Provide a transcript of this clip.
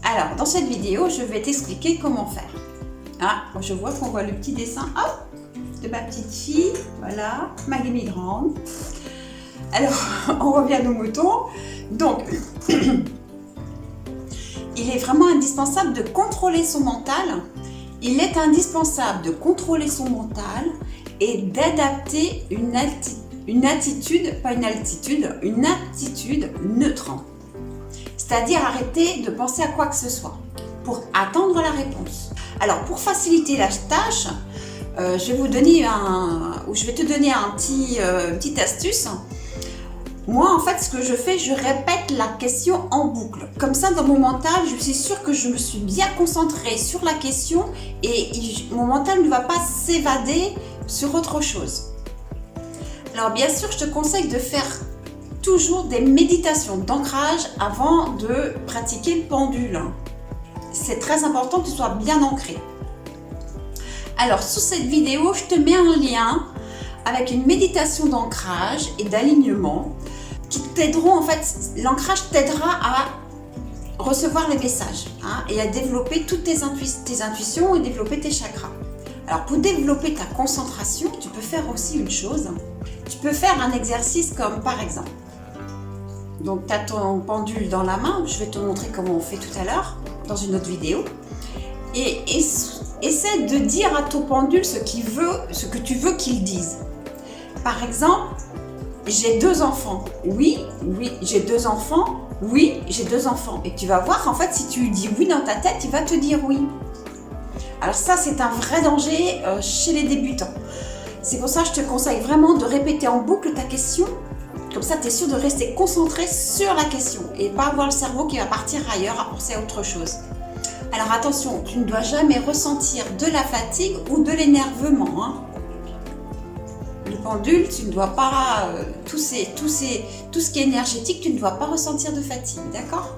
Alors, dans cette vidéo, je vais t'expliquer comment faire. Ah, je vois qu'on voit le petit dessin, hop, de ma petite fille, voilà, Magali grande. Alors, on revient à nos moutons. Donc, il est vraiment indispensable de contrôler son mental. Il est indispensable de contrôler son mental et d'adapter une attitude neutre. C'est-à-dire arrêter de penser à quoi que ce soit pour attendre la réponse. Alors, pour faciliter la tâche, je vais te donner une petite astuce. Moi, en fait, ce que je fais, je répète la question en boucle. Comme ça, dans mon mental, je suis sûre que je me suis bien concentrée sur la question et mon mental ne va pas s'évader sur autre chose. Alors, bien sûr, je te conseille de faire toujours des méditations d'ancrage avant de pratiquer le pendule. C'est très important que tu sois bien ancré. Alors, sous cette vidéo, je te mets un lien avec une méditation d'ancrage et d'alignement qui t'aideront, en fait, l'ancrage t'aidera à recevoir les messages et à développer toutes tes intuitions et développer tes chakras. Alors, pour développer ta concentration, tu peux faire aussi une chose. Tu peux faire un exercice comme, par exemple, donc tu as ton pendule dans la main, je vais te montrer comment on fait tout à l'heure dans une autre vidéo. Et essaie de dire à ton pendule ce que tu veux qu'il dise. Par exemple, j'ai 2 enfants. Oui, j'ai 2 enfants. Oui, j'ai 2 enfants. Et tu vas voir, en fait, si tu lui dis oui dans ta tête, il va te dire oui. Alors ça, c'est un vrai danger chez les débutants. C'est pour ça que je te conseille vraiment de répéter en boucle ta question. Comme ça, tu es sûr de rester concentré sur la question et pas avoir le cerveau qui va partir ailleurs à penser à autre chose. Alors attention, tu ne dois jamais ressentir de la fatigue ou de l'énervement. Le pendule, tu ne dois pas, tout ce qui est énergétique, tu ne dois pas ressentir de fatigue, d'accord?